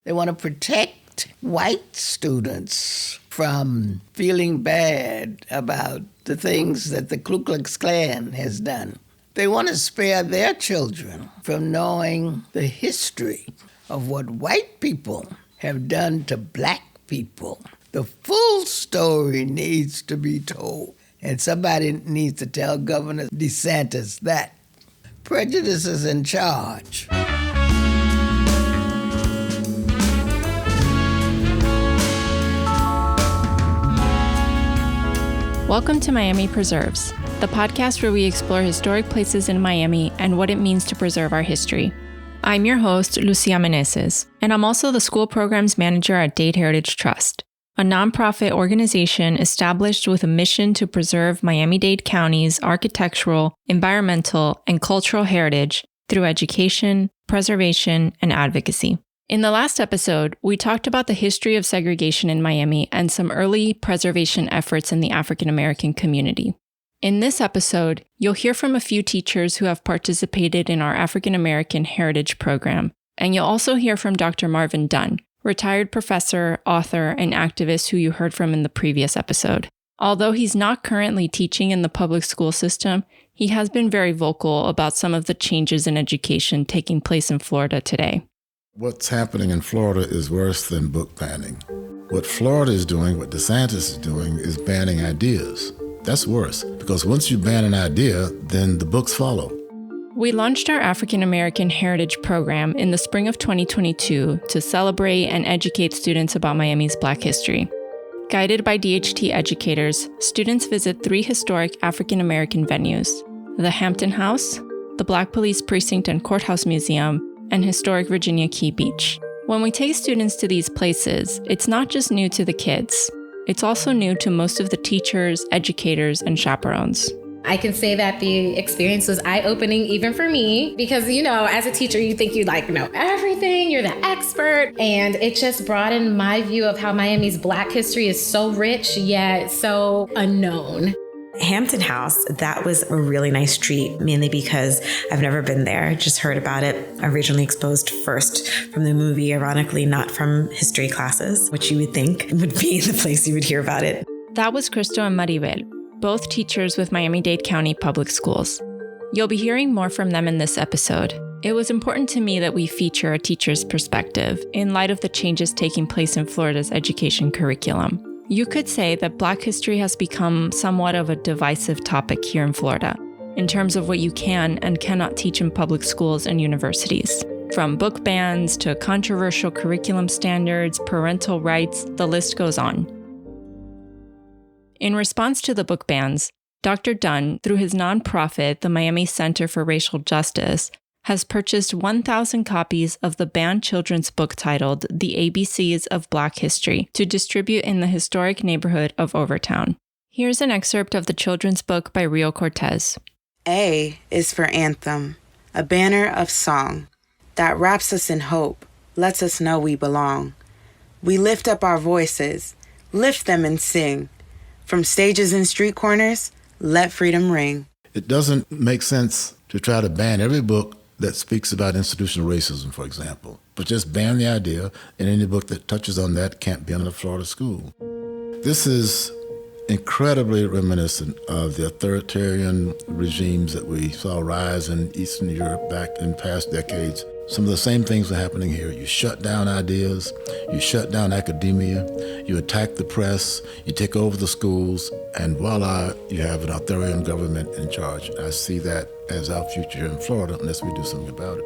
They want to protect white students from feeling bad about the things that the Ku Klux Klan has done. They want to spare their children from knowing the history of what white people have done to black people. The full story needs to be told, and somebody needs to tell Governor DeSantis that. Prejudice is in charge. Welcome to Miami Preserves, the podcast where we explore historic places in Miami and what it means to preserve our history. I'm your host, Lucia Meneses, and I'm also the school programs manager at Dade Heritage Trust, a nonprofit organization established with a mission to preserve Miami-Dade County's architectural, environmental, and cultural heritage through education, preservation, and advocacy. In the last episode, we talked about the history of segregation in Miami and some early preservation efforts in the African American community. In this episode, you'll hear from a few teachers who have participated in our African American Heritage Program, and you'll also hear from Dr. Marvin Dunn, retired professor, author, and activist who you heard from in the previous episode. Although he's not currently teaching in the public school system, he has been very vocal about some of the changes in education taking place in Florida today. What's happening in Florida is worse than book banning. What Florida is doing, what DeSantis is doing, is banning ideas. That's worse, because once you ban an idea, then the books follow. We launched our African American Heritage Program in the spring of 2022 to celebrate and educate students about Miami's Black history. Guided by DHT educators, students visit 3 historic African American venues: the Hampton House, the Black Police Precinct and Courthouse Museum, and historic Virginia Key Beach. When we take students to these places, it's not just new to the kids. It's also new to most of the teachers, educators, and chaperones. I can say that the experience was eye-opening even for me because, as a teacher, you think you know everything, you're the expert. And it just broadened my view of how Miami's Black history is so rich, yet so unknown. Hampton House, that was a really nice treat, mainly because I've never been there, just heard about it. Originally exposed first from the movie, ironically, not from history classes, which you would think would be the place you would hear about it. That was Cristo and Maribel, both teachers with Miami-Dade County Public Schools. You'll be hearing more from them in this episode. It was important to me that we feature a teacher's perspective in light of the changes taking place in Florida's education curriculum. You could say that Black history has become somewhat of a divisive topic here in Florida, in terms of what you can and cannot teach in public schools and universities. From book bans to controversial curriculum standards, parental rights, the list goes on. In response to the book bans, Dr. Dunn, through his nonprofit, the Miami Center for Racial Justice, has purchased 1,000 copies of the banned children's book titled The ABCs of Black History to distribute in the historic neighborhood of Overtown. Here's an excerpt of the children's book by Rio Cortez. A is for anthem, a banner of song that wraps us in hope, lets us know we belong. We lift up our voices, lift them and sing. From stages and street corners, let freedom ring. It doesn't make sense to try to ban every book that speaks about institutional racism, for example, but just ban the idea, and any book that touches on that can't be in a Florida school. This is incredibly reminiscent of the authoritarian regimes that we saw rise in Eastern Europe back in past decades. Some of the same things are happening here. You shut down ideas, you shut down academia, you attack the press, you take over the schools, and voila, you have an authoritarian government in charge. I see that as our future here in Florida unless we do something about it.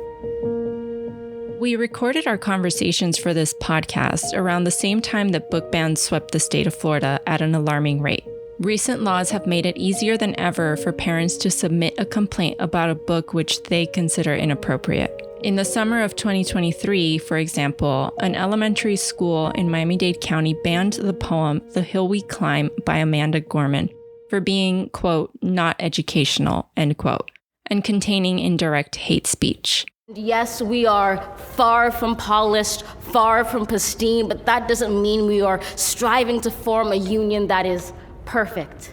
We recorded our conversations for this podcast around the same time that book bans swept the state of Florida at an alarming rate. Recent laws have made it easier than ever for parents to submit a complaint about a book which they consider inappropriate. In the summer of 2023, for example, an elementary school in Miami-Dade County banned the poem The Hill We Climb by Amanda Gorman for being, quote, not educational, end quote, and containing indirect hate speech. Yes, we are far from polished, far from pristine, but that doesn't mean we are striving to form a union that is perfect.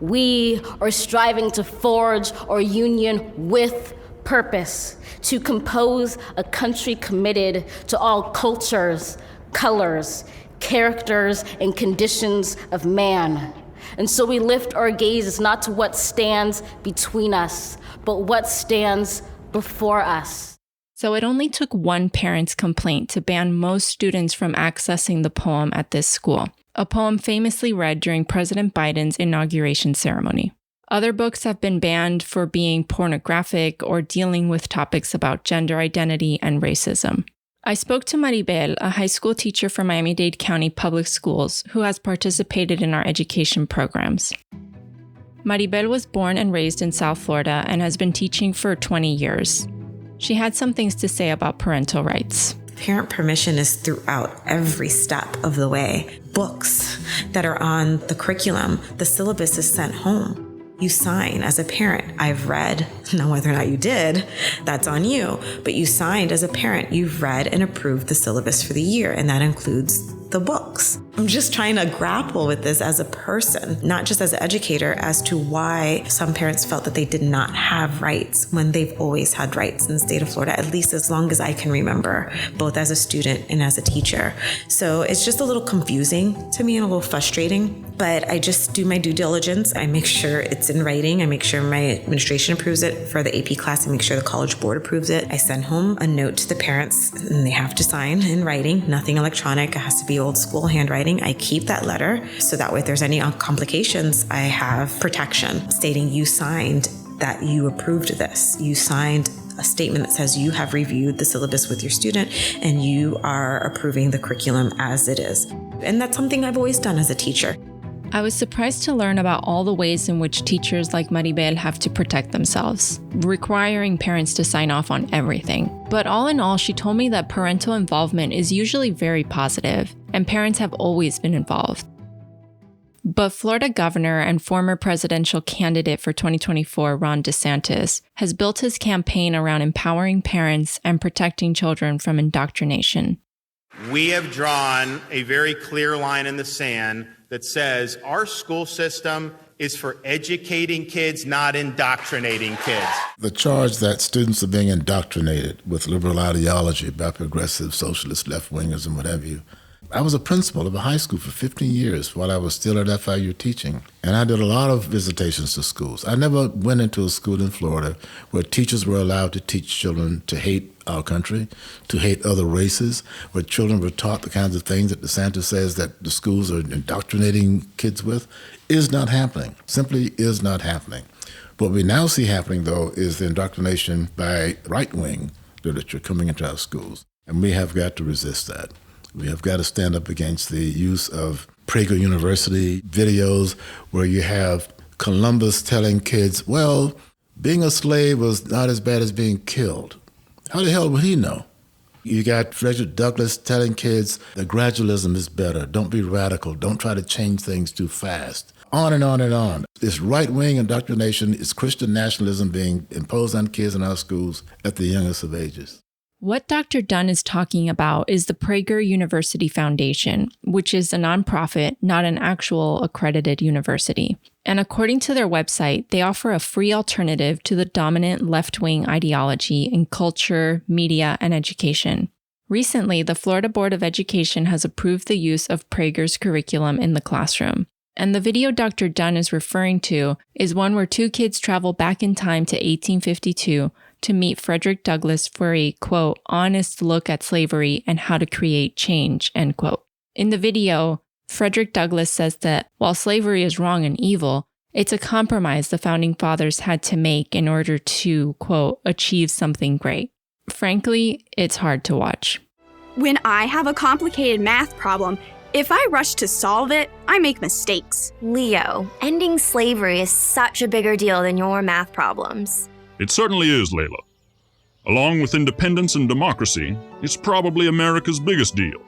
We are striving to forge our union with purpose, to compose a country committed to all cultures, colors, characters, and conditions of man. And so we lift our gazes not to what stands between us, but what stands before us. So it only took one parent's complaint to ban most students from accessing the poem at this school, a poem famously read during President Biden's inauguration ceremony. Other books have been banned for being pornographic or dealing with topics about gender identity and racism. I spoke to Maribel, a high school teacher for Miami-Dade County Public Schools, who has participated in our education programs. Maribel was born and raised in South Florida and has been teaching for 20 years. She had some things to say about parental rights. Parent permission is throughout every step of the way. Books that are on the curriculum, the syllabus is sent home. You sign as a parent. I've read, now whether or not you did, that's on you, but you signed as a parent. You've read and approved the syllabus for the year, and that includes the books. I'm just trying to grapple with this as a person, not just as an educator, as to why some parents felt that they did not have rights when they've always had rights in the state of Florida, at least as long as I can remember, both as a student and as a teacher. So it's just a little confusing to me and a little frustrating, but I just do my due diligence. I make sure it's in writing. I make sure my administration approves it for the AP class. I make sure the college board approves it. I send home a note to the parents, and they have to sign in writing, nothing electronic. It has to be old school handwriting. I keep that letter so that way if there's any complications, I have protection stating you signed that you approved this. You signed a statement that says you have reviewed the syllabus with your student and you are approving the curriculum as it is. And that's something I've always done as a teacher. I was surprised to learn about all the ways in which teachers like Maribel have to protect themselves, requiring parents to sign off on everything. But all in all, she told me that parental involvement is usually very positive, and parents have always been involved. But Florida governor and former presidential candidate for 2024, Ron DeSantis, has built his campaign around empowering parents and protecting children from indoctrination. We have drawn a very clear line in the sand that says our school system is for educating kids, not indoctrinating kids. The charge that students are being indoctrinated with liberal ideology by progressive socialist left-wingers and what have you. I was a principal of a high school for 15 years while I was still at FIU teaching, and I did a lot of visitations to schools. I never went into a school in Florida where teachers were allowed to teach children to hate our country, to hate other races, where children were taught the kinds of things that DeSantis says that the schools are indoctrinating kids with, is not happening, simply is not happening. What we now see happening, though, is the indoctrination by right-wing literature coming into our schools, and we have got to resist that. We have got to stand up against the use of Prager University videos where you have Columbus telling kids, well, being a slave was not as bad as being killed. How the hell would he know? You got Frederick Douglass telling kids that gradualism is better. Don't be radical. Don't try to change things too fast. On and on and on. This right-wing indoctrination is Christian nationalism being imposed on kids in our schools at the youngest of ages. What Dr. Dunn is talking about is the Prager University Foundation, which is a nonprofit, not an actual accredited university. And according to their website, they offer a free alternative to the dominant left-wing ideology in culture, media, and education. Recently, the Florida Board of Education has approved the use of Prager's curriculum in the classroom. And the video Dr. Dunn is referring to is one where two kids travel back in time to 1852 to meet Frederick Douglass for a, quote, honest look at slavery and how to create change, end quote. In the video, Frederick Douglass says that while slavery is wrong and evil, it's a compromise the founding fathers had to make in order to, quote, achieve something great. Frankly, it's hard to watch. When I have a complicated math problem, if I rush to solve it, I make mistakes. Leo, ending slavery is such a bigger deal than your math problems. It certainly is, Layla. Along with independence and democracy, it's probably America's biggest deal.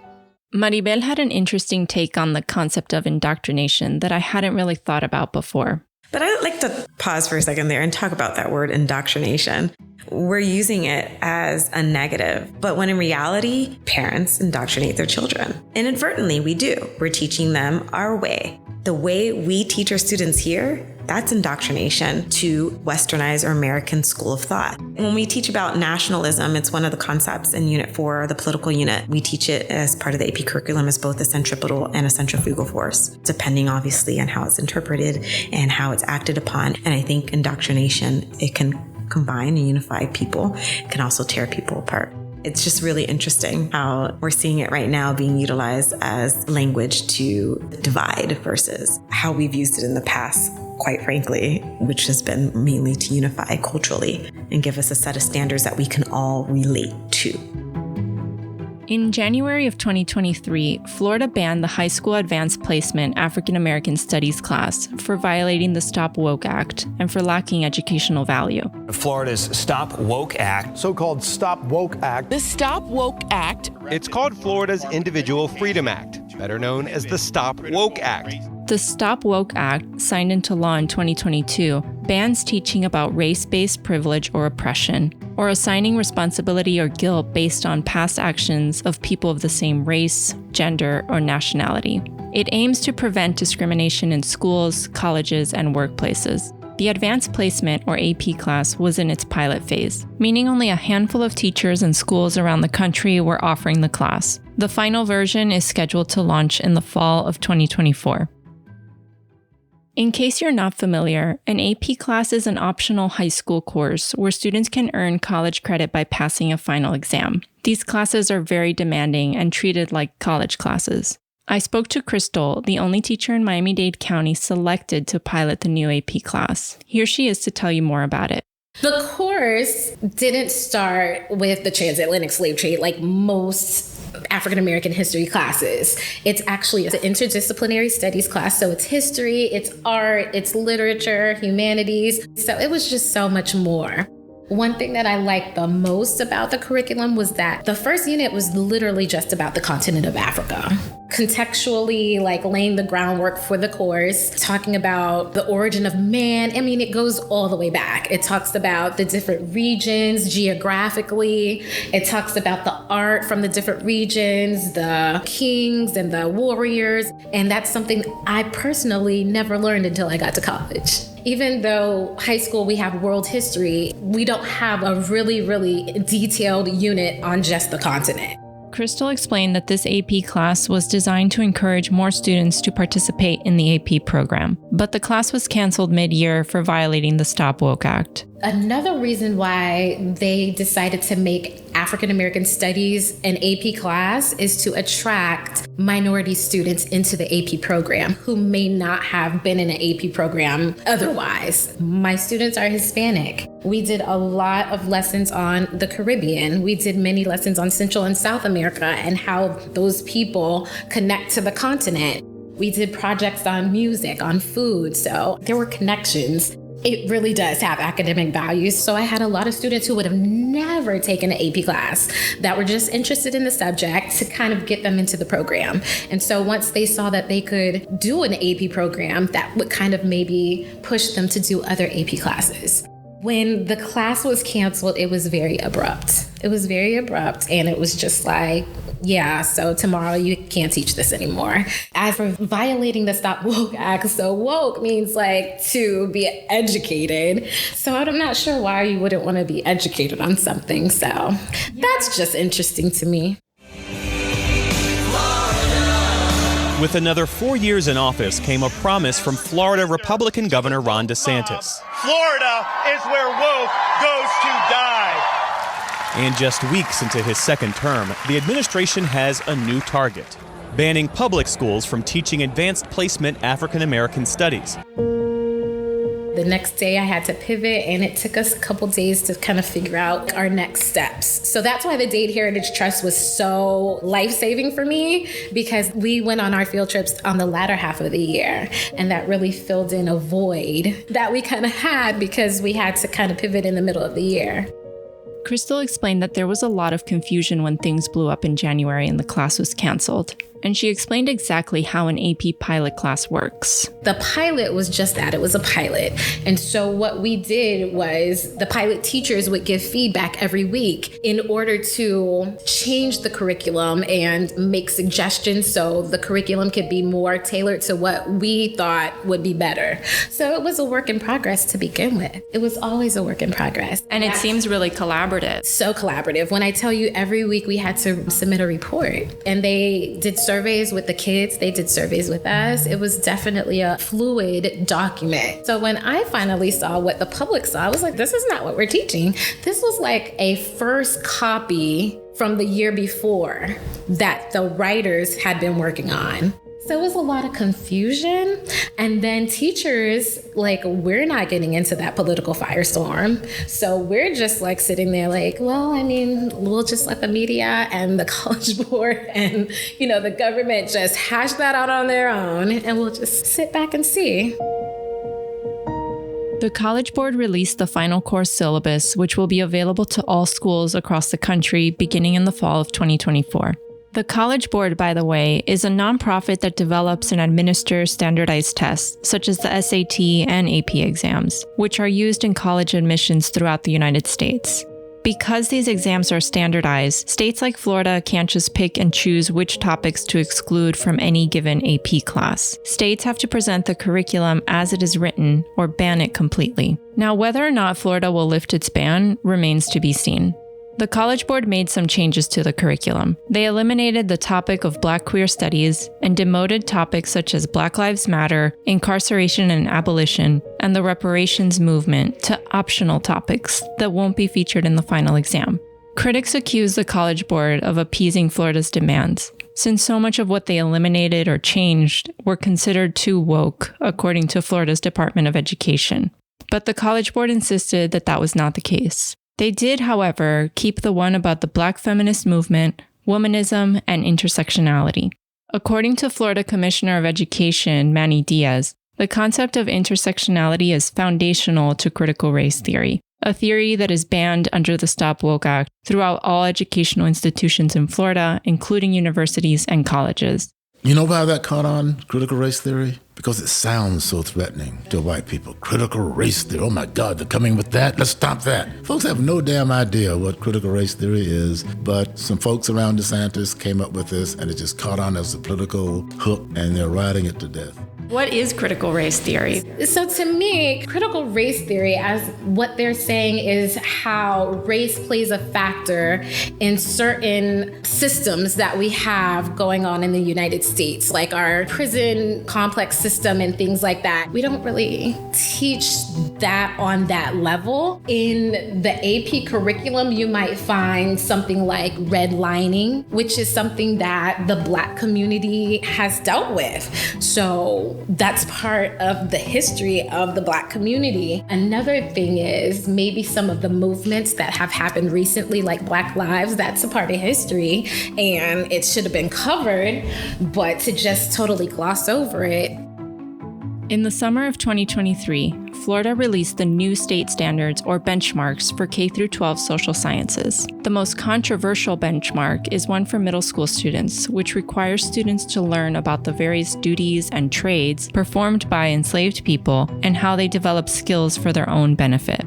Maribel had an interesting take on the concept of indoctrination that I hadn't really thought about before. But I'd like to pause for a second there and talk about that word indoctrination. We're using it as a negative, but when in reality, parents indoctrinate their children. Inadvertently, we do. We're teaching them our way. The way we teach our students here, That's indoctrination to westernized or American school of thought. When we teach about nationalism, it's one of the concepts in Unit 4, the political unit. We teach it as part of the AP curriculum as both a centripetal and a centrifugal force, depending obviously on how it's interpreted and how it's acted upon. And I think indoctrination, it can combine and unify people. It can also tear people apart. It's just really interesting how we're seeing it right now being utilized as language to divide versus how we've used it in the past, quite frankly, which has been mainly to unify culturally and give us a set of standards that we can all relate to. In January of 2023, Florida banned the high school advanced placement African American Studies class for violating the Stop Woke Act and for lacking educational value. Florida's Stop Woke Act. So-called Stop Woke Act. The Stop Woke Act. It's called Florida's Individual Freedom Act, better known as the Stop Woke Act. The Stop Woke Act, signed into law in 2022, bans teaching about race-based privilege or oppression, or assigning responsibility or guilt based on past actions of people of the same race, gender, or nationality. It aims to prevent discrimination in schools, colleges, and workplaces. The Advanced Placement, or AP class, was in its pilot phase, meaning only a handful of teachers and schools around the country were offering the class. The final version is scheduled to launch in the fall of 2024. In case you're not familiar, an AP class is an optional high school course where students can earn college credit by passing a final exam. These classes are very demanding and treated like college classes. I spoke to Crystal, the only teacher in Miami-Dade County selected to pilot the new AP class. Here she is to tell you more about it. The course didn't start with the transatlantic slave trade like most African American history classes. It's actually an interdisciplinary studies class. So it's history, it's art, it's literature, humanities. So it was just so much more. One thing that I liked the most about the curriculum was that the first unit was literally just about the continent of Africa. Contextually, like laying the groundwork for the course, talking about the origin of man. I mean, it goes all the way back. It talks about the different regions geographically. It talks about the art from the different regions, the kings and the warriors. And that's something I personally never learned until I got to college. Even though high school, we have world history, we don't have a really, really detailed unit on just the continent. Crystal explained that this AP class was designed to encourage more students to participate in the AP program, but the class was canceled mid-year for violating the Stop Woke Act. Another reason why they decided to make African American Studies an AP class is to attract minority students into the AP program who may not have been in an AP program otherwise. My students are Hispanic. We did a lot of lessons on the Caribbean. We did many lessons on Central and South America and how those people connect to the continent. We did projects on music, on food, so there were connections. It really does have academic values. So I had a lot of students who would have never taken an AP class that were just interested in the subject to kind of get them into the program. And so once they saw that they could do an AP program, that would kind of maybe push them to do other AP classes. When the class was canceled, it was very abrupt. And it was just like, yeah, so tomorrow you can't teach this anymore. As for violating the Stop Woke Act, so woke means like to be educated. So I'm not sure why you wouldn't want to be educated on something. So that's just interesting to me. With another 4 years in office came a promise from Florida Republican Governor Ron DeSantis. Florida is where woke goes to die. And just weeks into his second term, the administration has a new target: banning public schools from teaching advanced placement African American studies. The next day I had to pivot, and it took us a couple days to kind of figure out our next steps. So that's why the Dade Heritage Trust was so life-saving for me, because we went on our field trips on the latter half of the year, and that really filled in a void that we kind of had because we had to kind of pivot in the middle of the year. Crystal explained that there was a lot of confusion when things blew up in January and the class was canceled. and she explained exactly how an AP pilot class works. The pilot was just that. It was a pilot. And so what we did was the pilot teachers would give feedback every week in order to change the curriculum and make suggestions so the curriculum could be more tailored to what we thought would be better. So it was a work in progress to begin with. It was always a work in progress. And it seems really collaborative. So collaborative. When I tell you every week we had to submit a report, and they did surveys with the kids, they did surveys with us. It was definitely a fluid document. So when I finally saw what the public saw, I was like, this is not what we're teaching. This was like a first copy from the year before that the writers had been working on. So it was a lot of confusion. And then teachers, like, we're not getting into that political firestorm. So we're just like sitting there like, well, I mean, we'll just let the media and the College Board and, you know, the government just hash that out on their own, and we'll just sit back and see. The College Board released the final course syllabus, which will be available to all schools across the country beginning in the fall of 2024. The College Board, by the way, is a nonprofit that develops and administers standardized tests, such as the SAT and AP exams, which are used in college admissions throughout the United States. Because these exams are standardized, states like Florida can't just pick and choose which topics to exclude from any given AP class. States have to present the curriculum as it is written or ban it completely. Now, whether or not Florida will lift its ban remains to be seen. The College Board made some changes to the curriculum. They eliminated the topic of Black queer studies and demoted topics such as Black Lives Matter, incarceration and abolition, and the reparations movement to optional topics that won't be featured in the final exam. Critics accuse the College Board of appeasing Florida's demands, since so much of what they eliminated or changed were considered too woke, according to Florida's Department of Education. But the College Board insisted that that was not the case. They did, however, keep the one about the Black feminist movement, womanism, and intersectionality. According to Florida Commissioner of Education, Manny Diaz, the concept of intersectionality is foundational to critical race theory, a theory that is banned under the Stop Woke Act throughout all educational institutions in Florida, including universities and colleges. You know why that caught on, critical race theory? Because it sounds so threatening to white people. Critical race theory, oh my God, they're coming with that? Let's stop that. Folks have no damn idea what critical race theory is, but some folks around DeSantis came up with this, and it just caught on as a political hook, and they're riding it to death. What is critical race theory? So to me, critical race theory, as what they're saying, is how race plays a factor in certain systems that we have going on in the United States, like our prison complex system and things like that. We don't really teach that on that level. In the AP curriculum, you might find something like redlining, which is something that the Black community has dealt with. So that's part of the history of the Black community. Another thing is maybe some of the movements that have happened recently, like Black Lives, that's a part of history and it should have been covered, but to just totally gloss over it. In the summer of 2023, Florida released the new state standards or benchmarks for K-12 social sciences. The most controversial benchmark is one for middle school students, which requires students to learn about the various duties and trades performed by enslaved people and how they develop skills for their own benefit.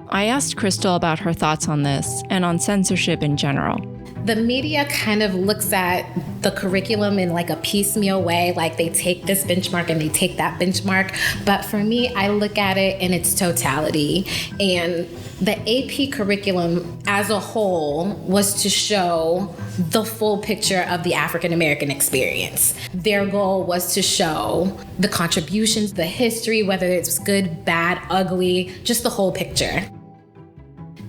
I asked Crystal about her thoughts on this and on censorship in general. The media kind of looks at the curriculum in like a piecemeal way, like they take this benchmark and they take that benchmark. But for me, I look at it in its totality. And the AP curriculum as a whole was to show the full picture of the African American experience. Their goal was to show the contributions, the history, whether it's good, bad, ugly, just the whole picture.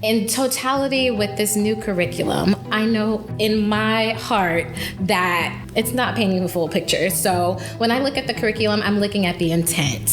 In totality with this new curriculum, I know in my heart that it's not painting the full picture. So when I look at the curriculum, I'm looking at the intent.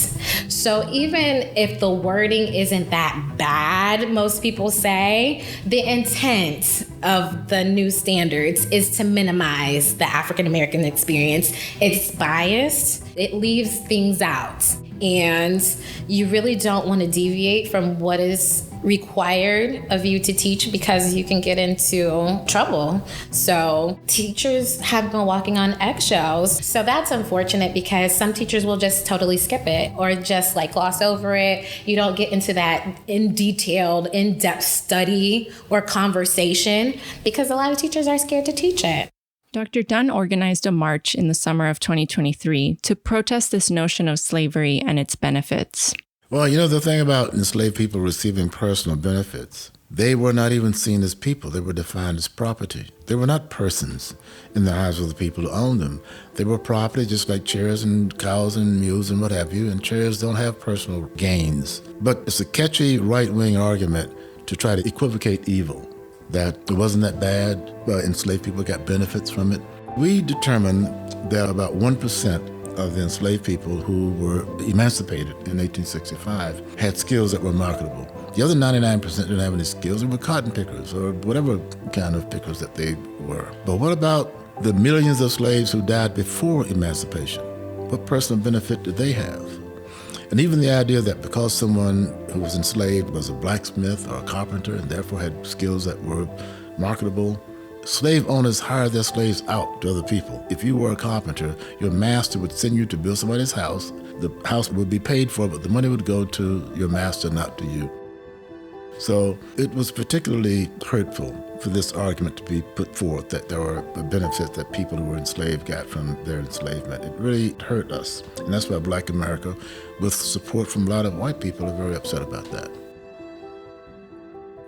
So even if the wording isn't that bad, most people say, the intent of the new standards is to minimize the African American experience. It's biased. It leaves things out. And you really don't want to deviate from what is required of you to teach because you can get into trouble. So teachers have been walking on eggshells. So that's unfortunate because some teachers will just totally skip it or just like gloss over it. You don't get into that in-depth study or conversation because a lot of teachers are scared to teach it. Dr. Dunn organized a march in the summer of 2023 to protest this notion of slavery and its benefits. Well, the thing about enslaved people receiving personal benefits, they were not even seen as people. They were defined as property. They were not persons in the eyes of the people who owned them. They were property just like chairs and cows and mules and what have you, and chairs don't have personal gains. But it's a catchy right-wing argument to try to equivocate evil, that it wasn't that bad, enslaved people got benefits from it. We determined that about 1% of the enslaved people who were emancipated in 1865 had skills that were marketable. The other 99% didn't have any skills. They were cotton pickers or whatever kind of pickers that they were. But what about the millions of slaves who died before emancipation? What personal benefit did they have? And even the idea that because someone who was enslaved was a blacksmith or a carpenter and therefore had skills that were marketable, slave owners hired their slaves out to other people. If you were a carpenter, your master would send you to build somebody's house. The house would be paid for, but the money would go to your master, not to you. So it was particularly hurtful for this argument to be put forth that there were benefits that people who were enslaved got from their enslavement. It really hurt us. And that's why Black America, with support from a lot of white people, are very upset about that.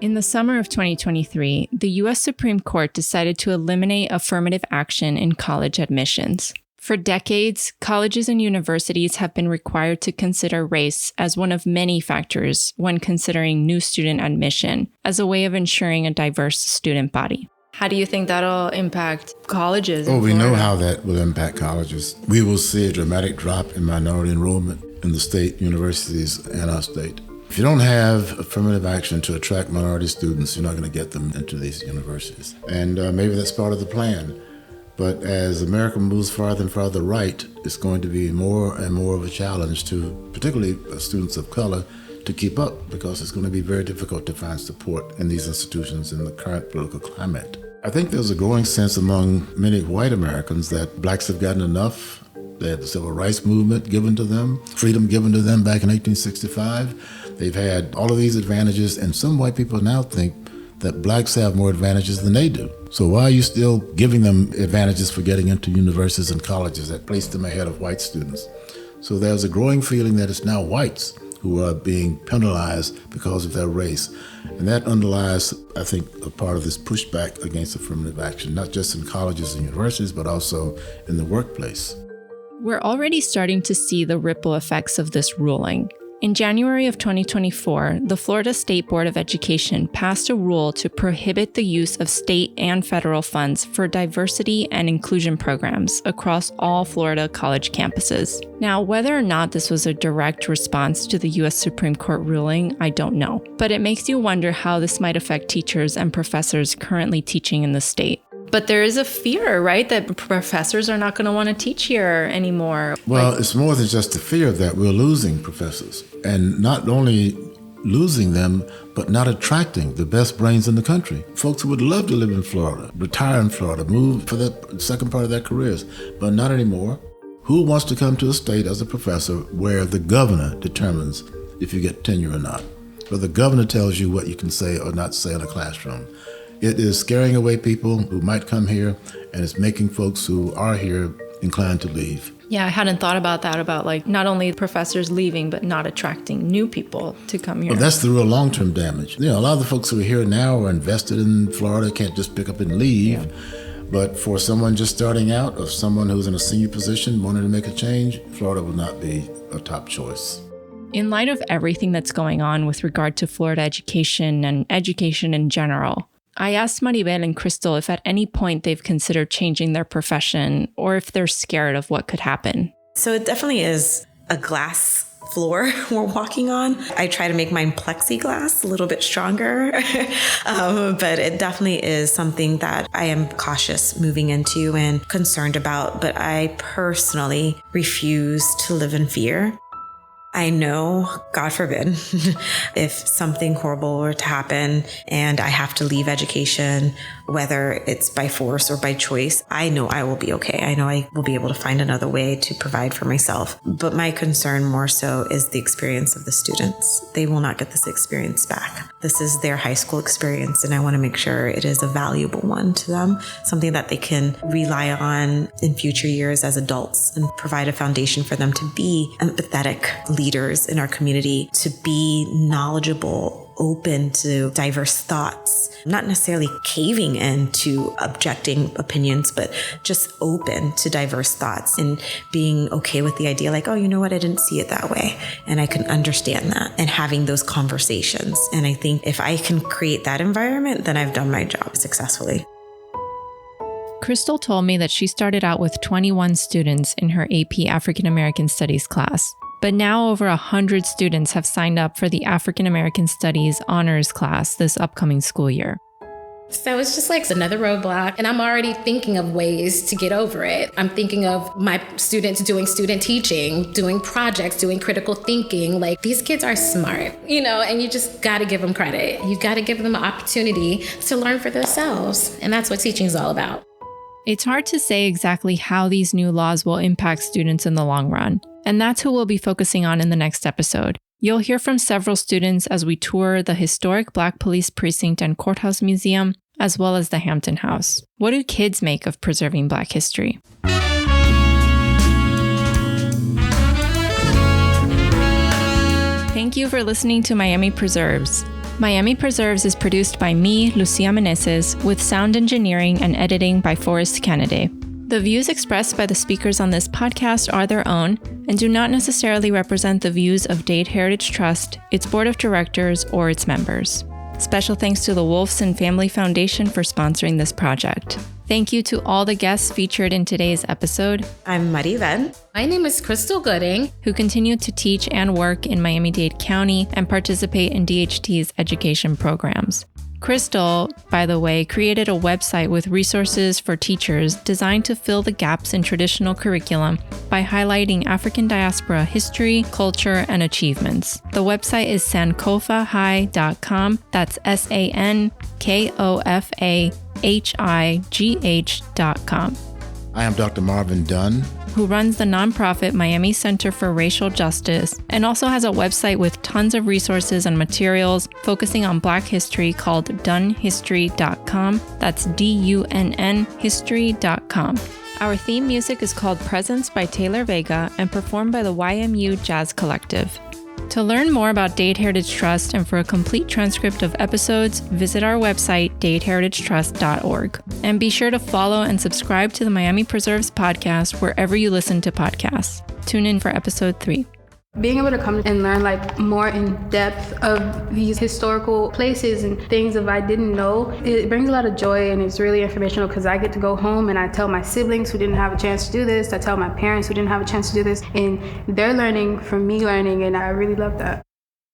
In the summer of 2023, the U.S. Supreme Court decided to eliminate affirmative action in college admissions. For decades, colleges and universities have been required to consider race as one of many factors when considering new student admission as a way of ensuring a diverse student body. How do you think that'll impact colleges? We know how that will impact colleges. We will see a dramatic drop in minority enrollment in the state universities and our state. If you don't have affirmative action to attract minority students, you're not going to get them into these universities. And maybe that's part of the plan. But as America moves farther and farther right, it's going to be more and more of a challenge to particularly students of color to keep up, because it's going to be very difficult to find support in these institutions in the current political climate. I think there's a growing sense among many white Americans that blacks have gotten enough. They had the civil rights movement given to them, freedom given to them back in 1865. They've had all of these advantages, and some white people now think that blacks have more advantages than they do. So why are you still giving them advantages for getting into universities and colleges that place them ahead of white students? So there's a growing feeling that it's now whites who are being penalized because of their race. And that underlies, I think, a part of this pushback against affirmative action, not just in colleges and universities, but also in the workplace. We're already starting to see the ripple effects of this ruling. In January of 2024, the Florida State Board of Education passed a rule to prohibit the use of state and federal funds for diversity and inclusion programs across all Florida college campuses. Now, whether or not this was a direct response to the U.S. Supreme Court ruling, I don't know. But it makes you wonder how this might affect teachers and professors currently teaching in the state. But there is a fear, right, that professors are not going to want to teach here anymore. Well, it's more than just the fear that we're losing professors. And not only losing them, but not attracting the best brains in the country. Folks who would love to live in Florida, retire in Florida, move for the second part of their careers, but not anymore. Who wants to come to a state as a professor where the governor determines if you get tenure or not? Where the governor tells you what you can say or not say in a classroom? It is scaring away people who might come here, and it's making folks who are here inclined to leave. Yeah, I hadn't thought about that, about like not only professors leaving, but not attracting new people to come here. Well, that's the real long-term damage. A lot of the folks who are here now are invested in Florida, can't just pick up and leave. Yeah. But for someone just starting out, or someone who's in a senior position wanting to make a change, Florida would not be a top choice. In light of everything that's going on with regard to Florida education and education in general, I asked Maribel and Crystal if at any point they've considered changing their profession or if they're scared of what could happen. So it definitely is a glass floor we're walking on. I try to make mine plexiglass a little bit stronger, but it definitely is something that I am cautious moving into and concerned about. But I personally refuse to live in fear. I know, God forbid, if something horrible were to happen and I have to leave education, whether it's by force or by choice, I know I will be okay. I know I will be able to find another way to provide for myself. But my concern more so is the experience of the students. They will not get this experience back. This is their high school experience, and I want to make sure it is a valuable one to them, something that they can rely on in future years as adults and provide a foundation for them to be empathetic leaders in our community, to be knowledgeable, open to diverse thoughts, not necessarily caving in to objecting opinions, but just open to diverse thoughts and being okay with the idea like, oh, you know what, I didn't see it that way. And I can understand that, and having those conversations. And I think if I can create that environment, then I've done my job successfully. Crystal told me that she started out with 21 students in her AP African American Studies class. But now over 100 students have signed up for the African American Studies honors class this upcoming school year. So it's just like another roadblock, and I'm already thinking of ways to get over it. I'm thinking of my students doing student teaching, doing projects, doing critical thinking. Like, these kids are smart, and you just got to give them credit. You got to give them an opportunity to learn for themselves. And that's what teaching is all about. It's hard to say exactly how these new laws will impact students in the long run, and that's who we'll be focusing on in the next episode. You'll hear from several students as we tour the historic Black Police Precinct and Courthouse Museum, as well as the Hampton House. What do kids make of preserving Black history? Thank you for listening to Miami Preserves. Miami Preserves is produced by me, Lucia Meneses, with sound engineering and editing by Forrest Kennedy. The views expressed by the speakers on this podcast are their own and do not necessarily represent the views of Dade Heritage Trust, its board of directors, or its members. Special thanks to the Wolfson Family Foundation for sponsoring this project. Thank you to all the guests featured in today's episode. I'm Marvin. My name is Crystal Gooding, who continue to teach and work in Miami-Dade County and participate in DHT's education programs. Crystal, by the way, created a website with resources for teachers designed to fill the gaps in traditional curriculum by highlighting African diaspora history, culture, and achievements. The website is sankofahigh.com. That's SANKOFAHIGH.com. I am Dr. Marvin Dunn, who runs the nonprofit Miami Center for Racial Justice and also has a website with tons of resources and materials focusing on Black history called dunhistory.com. That's DUNN history.com. Our theme music is called Presence by Taylor Vega and performed by the YMU Jazz Collective. To learn more about Dade Heritage Trust and for a complete transcript of episodes, visit our website, dadeheritagetrust.org. And be sure to follow and subscribe to the Miami Preserves podcast wherever you listen to podcasts. Tune in for episode 3. Being able to come and learn more in depth of these historical places and things that I didn't know, it brings a lot of joy, and it's really informational because I get to go home and I tell my siblings who didn't have a chance to do this, I tell my parents who didn't have a chance to do this, and they're learning from me learning, and I really love that.